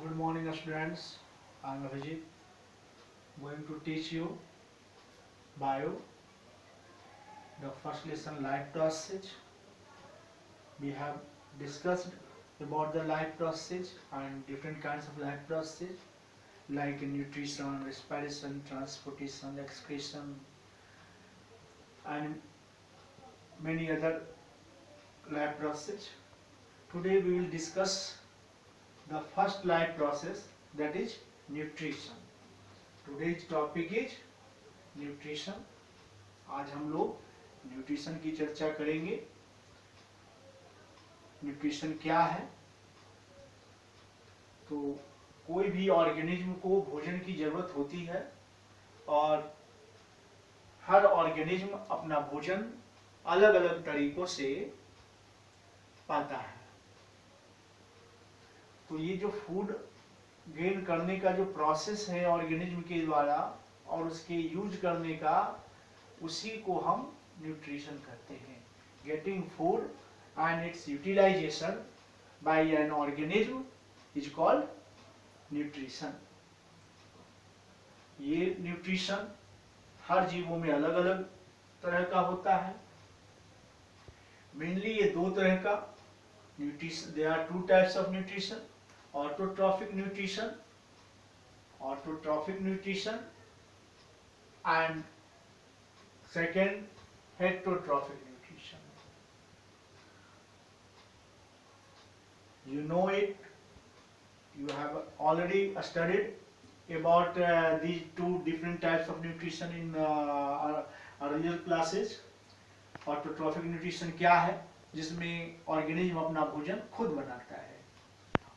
Good morning, students. I am Abhijit. Going to teach you bio. The first lesson, life process. We have discussed about the life process and different kinds of life process like nutrition, respiration, transportation, excretion, and many other life process. Today we will discuss the first life process, that is nutrition. Today's topic is nutrition. आज हम लोग nutrition की चर्चा करेंगे. Nutrition क्या है? तो कोई भी ऑर्गेनिज्म को भोजन की जरूरत होती है और हर ऑर्गेनिज्म अपना भोजन अलग अलग तरीकों से पाता है. तो ये जो फूड गेन करने का जो प्रोसेस है ऑर्गेनिज्म के द्वारा और उसके यूज करने का, उसी को हम न्यूट्रिशन कहते हैं. Getting food and its utilisation by an organism is called nutrition. ये न्यूट्रिशन हर जीवों में अलग अलग तरह का होता है. मेनली ये दो तरह का nutrition, there are two types of nutrition. Autotrophic nutrition, and second, heterotrophic nutrition. You know it, you have already studied about these two different types of nutrition in our earlier classes. Autotrophic nutrition क्या है? जिसमें organism अपना भोजन खुद बनाता है.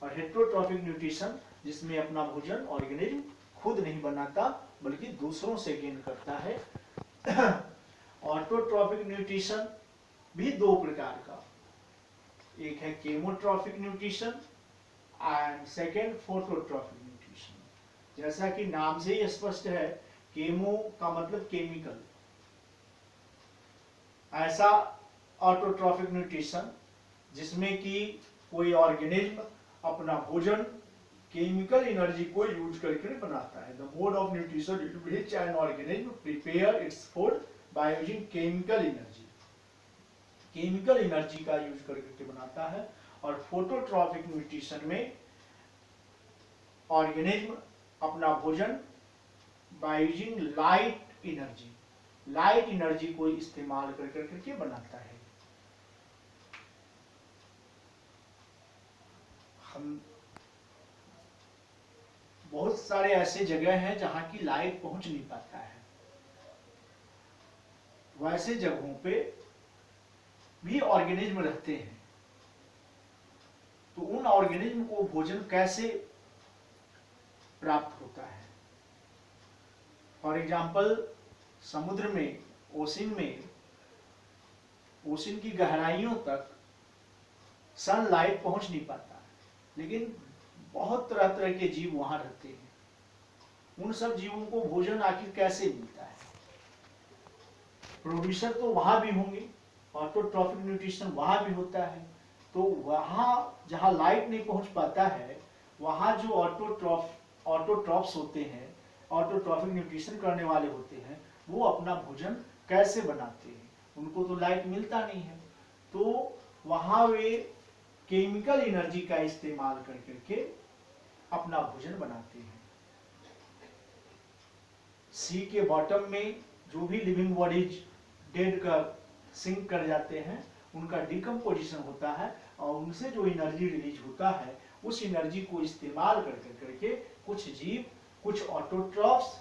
और heterotrophic nutrition जिसमें अपना भोजन ऑर्गेनिज्म खुद नहीं बनाता बल्कि दूसरों से गेन करता है. ऑटोट्रॉफिक न्यूट्रिशन भी दो प्रकार का, एक है chemotrophic nutrition and second phototrophic nutrition. जैसा कि नाम से ही स्पष्ट है, केमो का मतलब केमिकल. ऐसा ऑटोट्रॉफिक न्यूट्रिशन जिसमें कि कोई ऑर्गेनिज्म अपना भोजन केमिकल एनर्जी को यूज करके बनाता है. The mode of nutrition in which an organism prepare its food by using chemical energy. Chemical energy का यूज करके बनाता है. और फोटोट्रॉफिक न्यूट्रिशन में ऑर्गेनिज्म अपना भोजन बाय यूजिंग लाइट एनर्जी को इस्तेमाल करके बनाता है. हम बहुत सारे ऐसे जगह हैं जहां की लाइट पहुंच नहीं पाता है. वैसे जगहों पे भी ऑर्गेनिज्म रहते हैं. तो उन ऑर्गेनिज्म को भोजन कैसे प्राप्त होता है? फॉर एग्जाम्पल, समुद्र में, ओशन की गहराइयों तक सनलाइट पहुंच नहीं पाता, लेकिन बहुत तरह तरह के जीव वहां रहते हैं. उन सब जीवों को भोजन आखिर कैसे मिलता है? प्रोड्यूसर तो वहां भी होंगे, ऑटोट्रॉफिक न्यूट्रिशन वहां भी होता है. तो वहां जहां लाइट नहीं पहुंच पाता है, वहां जो ऑटोट्रॉफ्स होते हैं, ऑटोट्रॉफिक न्यूट्रिशन करने वाले होते हैं, वो अपना भोजन कैसे बनाते हैं? उनको तो लाइट मिलता नहीं है. तो वहां वे केमिकल एनर्जी का इस्तेमाल करके अपना भोजन बनाते हैं. सी के बॉटम में जो भी लिविंग बॉडीज डेड का सिंक कर जाते हैं, उनका डिकम्पोजिशन होता है और उनसे जो एनर्जी रिलीज होता है, उस एनर्जी को इस्तेमाल करके कुछ जीव, कुछ ऑटोट्रॉफ्स,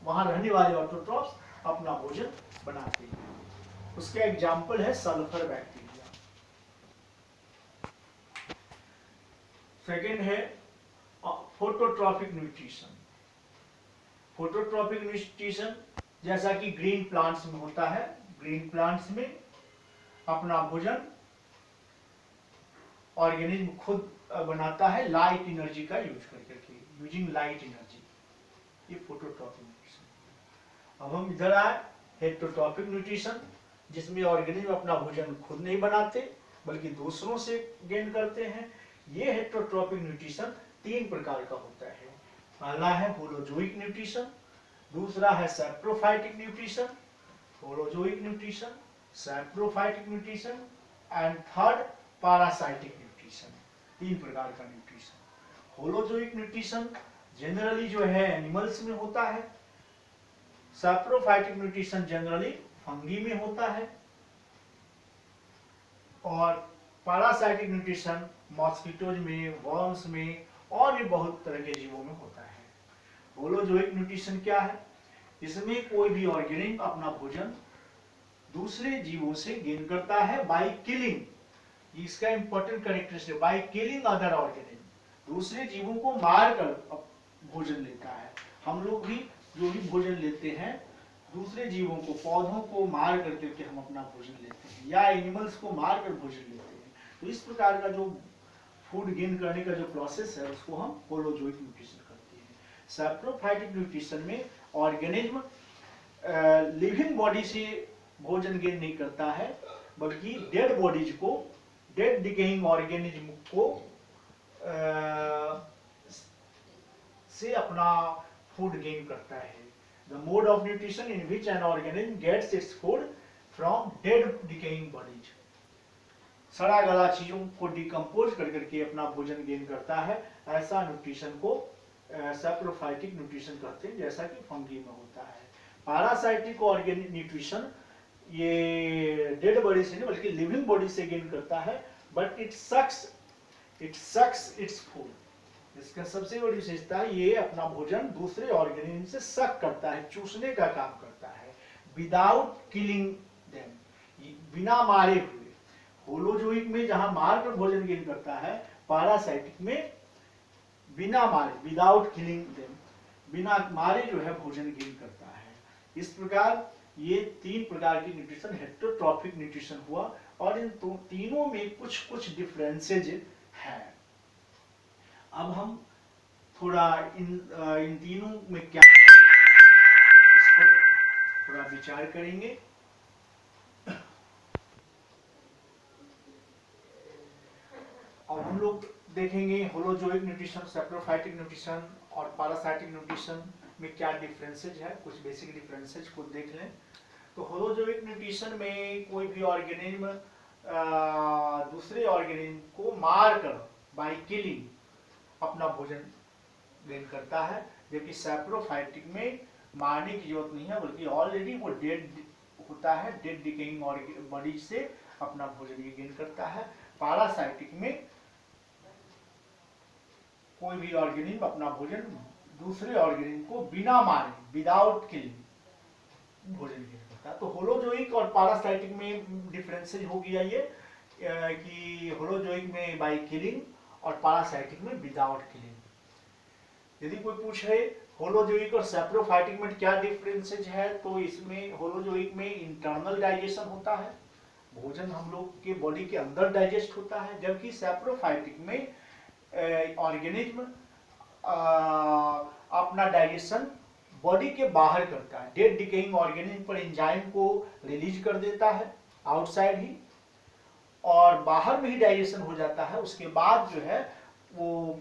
वहां रहने वाले ऑटोट्रॉफ्स अपना भोजन बनाते हैं. उसका एग्जाम्पल है सल्फर बैक्टीरिया. सेकेंड है फोटोट्रॉफिक न्यूट्रिशन. फोटोट्रॉफिक न्यूट्रिशन जैसा कि ग्रीन प्लांट्स में होता है. ग्रीन प्लांट्स में अपना भोजन ऑर्गेनिज्म खुद बनाता है लाइट एनर्जी का यूज करके, यूजिंग लाइट एनर्जी. ये फोटोट्रॉफिक न्यूट्रिशन. अब हम इधर आए, हेटरोट्रॉफिक न्यूट्रिशन, जिसमें ऑर्गेनिज्म अपना भोजन खुद नहीं बनाते बल्कि दूसरों से गेन करते हैं. ये हेटरोट्रॉफिक न्यूट्रिशन तीन प्रकार का होता है। पहला है होलोजोइक न्यूट्रिशन, दूसरा है saprophytic nutrition, holozoic nutrition, saprophytic nutrition and third parasitic nutrition. तीन प्रकार का न्यूट्रिशन। होलोजोइक न्यूट्रिशन जनरली जो है एनिमल्स में होता है, सैप्रोफाइटिक न्यूट्रिशन जनरली फंगी में होता है, और पैरासाइटिक न्यूट्रिशन मॉस्किटोज में, वर्म्स में और भी बहुत तरह के जीवों में होता है। होलोजोइक न्यूट्रिशन क्या है? इसमें कोई भी ऑर्गेनिज्म अपना भोजन दूसरे जीवों से गेन करता है बाय किलिंग। इसका important characteristic, by killing other organism, दूसरे जीवों को मारकर भोजन लेता है। हम लोग भी जो भी भोजन लेते हैं दूसरे जीवों को, पौधों को मार करके हम अपना भोजन लेते हैं, या एनिमल्स को मार कर भोजन लेते हैं। तो इस प्रकार का जो फूड गेन करने का जो प्रोसेस है उसको हम होलोजोइक न्यूट्रिशन करते हैं। सैप्रोफाइटिक न्यूट्रिशन में ऑर्गेनिज्म लिविंग बॉडी से भोजन गेन नहीं करता है, बल्कि डेड बॉडीज को, डेड डिकेइंग ऑर्गेनिज्म को से अपना फूड गेन करता है। The mode of nutrition in which an organism gets its food from dead decaying bodies. सड़ा गला चीजों को डिकम्पोज कर करके अपना भोजन गेन करता है, ऐसा न्यूट्रिशन को सैप्रोफाइटिक न्यूट्रिशन कहते हैं, जैसा कि फंगी में होता है। पैरासाइटिक ऑर्गेनिक न्यूट्रिशन ये डेड बॉडी से नहीं बल्कि लिविंग बॉडी से गेन करता है, but it sucks its food. इसका सबसे बड़ी विशेषता है ये अपना भोजन दूसरे ऑर्गेनिज्म से सक करता है, चूसने का काम करता है, विदाउट किलिंग देम, बिना मारे हुए। होलोजोइक में जहां मार कर भोजन गेन करता है, पैरासाइटिक में बिना मारे, विदाउट किलिंग देम, बिना मारे जो है भोजन गेन करता है। इस प्रकार ये तीन प्रकार की न्यूट्रिशन हेटेरोट्रॉफिक न्यूट्रिशन हुआ, और इन तीनों में कुछ कुछ डिफरेंसेज है। अब हम थोड़ा इन तीनों में क्या इस पर थोड़ा विचार करेंगे। अब हम लोग देखेंगे होलोजोइक न्यूट्रिशन, सैप्रोफाइटिक न्यूट्रिशन और पैरासाइटिक न्यूट्रिशन में क्या डिफरेंसेज है। कुछ बेसिक डिफरेंसेज को देख लें। तो होलोजोइक न्यूट्रिशन में कोई भी ऑर्गेनिज्म दूसरे ऑर्गेनिज्म को मार कर, बाय किलिंग, अपना भोजन गेन करता है, जबकि सैप्रोफाइटिक में मारने की जरूरत नहीं है, बल्कि ऑलरेडी वो डेड होता है, डेड डिकेइंग बॉडी से अपना भोजन गेन करता है। पैरासाइटिक में कोई भी ऑर्गेनिज्म अपना भोजन दूसरे ऑर्गेनिज्म को बिना मारे, विदाउट किलिंग, भोजन गेन करता है। तो होलोजोइक और पैरासाइटिक में डिफरेंसेज हो गया ये कि होलोजोइक में बाय किलिंग और पैरासाइटिक में विदाउट किलिंग। यदि कोई पूछे होलोजोइक और सैप्रोफाइटिक में क्या डिफरेंसेज है, तो इसमें होलोजोइक में इंटरनल डाइजेशन होता है, भोजन हम लोग के बॉडी के अंदर डाइजेस्ट होता है, जबकि सैप्रोफाइटिक में ऑर्गेनिज्म अपना डाइजेशन बॉडी के बाहर करता है, डेड डिकेइंग ऑर्गेनिज्म पर एंजाइम को रिलीज कर देता है आउटसाइड ही, और बाहर में ही डाइजेशन हो जाता है। उसके बाद जो है वो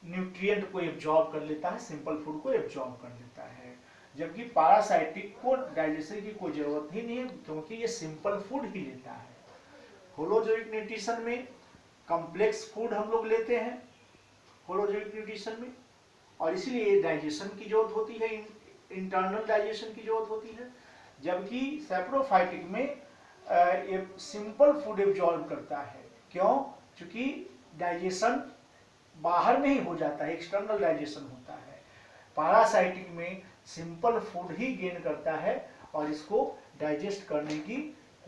न्यूट्रिएंट को एब्जॉर्ब कर लेता है, सिंपल फूड को एब्जॉर्ब कर लेता है। जबकि पैरासाइटिक को डाइजेशन की कोई जरूरत ही नहीं है, क्योंकि ये सिंपल फूड ही लेता है। होलोजोइक न्यूट्रिशन में कॉम्प्लेक्स फूड हम लोग लेते हैं होलोजोइक न्यूट्रिशन में, और इसीलिए डाइजेशन की जरूरत होती है, इंटरनल डाइजेशन की जरूरत होती है। जबकि सैप्रोफाइटिक में ये सिंपल फूड एब्जॉर्ब करता है। क्यों? क्योंकि डाइजेशन बाहर में ही हो जाता है, एक्सटर्नल डाइजेशन होता है। पैरासाइटिक में सिंपल फूड ही गेन करता है और इसको डाइजेस्ट करने की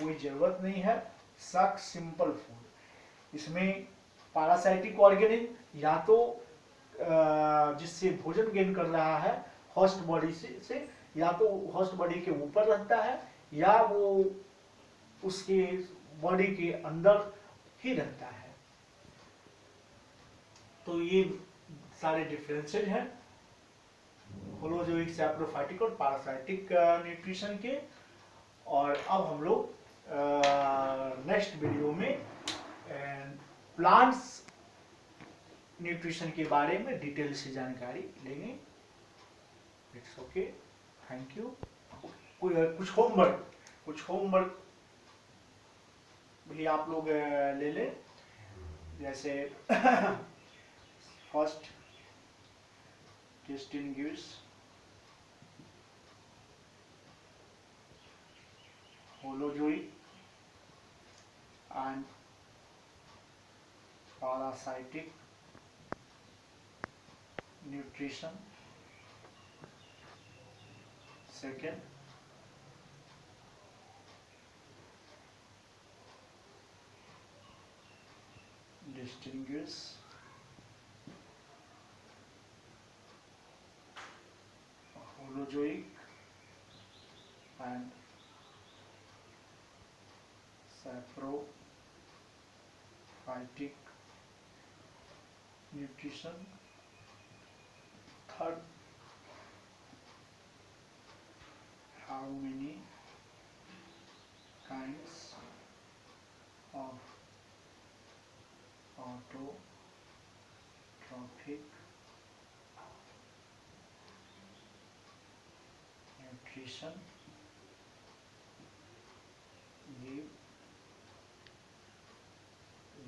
कोई जरूरत नहीं है, सक सिंपल फूड। इसमें पैरासाइटिक ऑर्गेनिज्म या तो जिससे भोजन गेन कर रहा है होस्ट बॉडी से या तो होस्ट बॉडी के ऊपर रहता है या वो उसके बॉडी के अंदर ही रहता है। तो ये सारे डिफरेंसेज हैं होलोजोइक, सैप्रोफाइटिक और पैरासाइटिक न्यूट्रिशन के। और अब हम लोग नेक्स्ट वीडियो में प्लांट्स न्यूट्रिशन के बारे में डिटेल से जानकारी लेंगे। It's okay, thank you. कुछ होमवर्क भी आप लोग ले लें, जैसे first distinguish holozoic and parasitic nutrition. Second, distinguish holozoic and saprophytic nutrition. Third, how many kinds of autotrophic nutrition? Give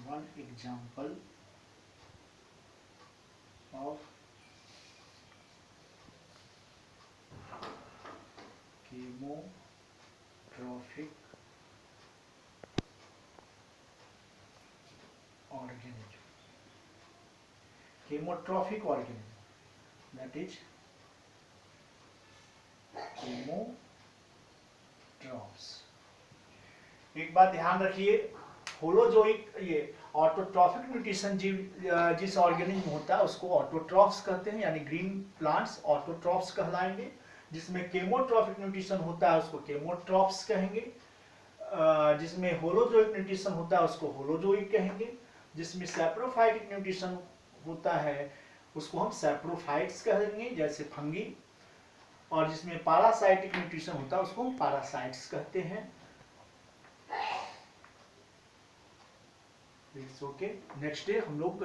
one example of chemotrophic organism. Chemotrophic organism, that is chemotrophs. एक बात ध्यान रखिए, होलोजोइक ये autotrophic nutrition जिस organism होता है उसको autotrophs कहते हैं, यानी ग्रीन प्लांट्स ऑटोट्रॉफ्स कहलाएंगे। जिसमें केमोट्रॉफिक न्यूट्रिशन होता है उसको केमोट्रॉफ्स कहेंगे। जिसमें होलोजोइक न्यूट्रिशन होता है उसको होलोजोइक कहेंगे। जिसमें सैप्रोफाइटिक न्यूट्रिशन होता है उसको हम सैप्रोफाइट्स कहेंगे, जैसे फंगी। और जिसमें पैरासाइटिक न्यूट्रिशन होता है उसको हम पैरासाइट्स कहते हैं। It's okay. नेक्स्ट डे हम लोग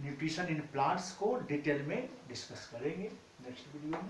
न्यूट्रिशन इन प्लांट्स को डिटेल में डिस्कस करेंगे नेक्स्ट वीडियो में।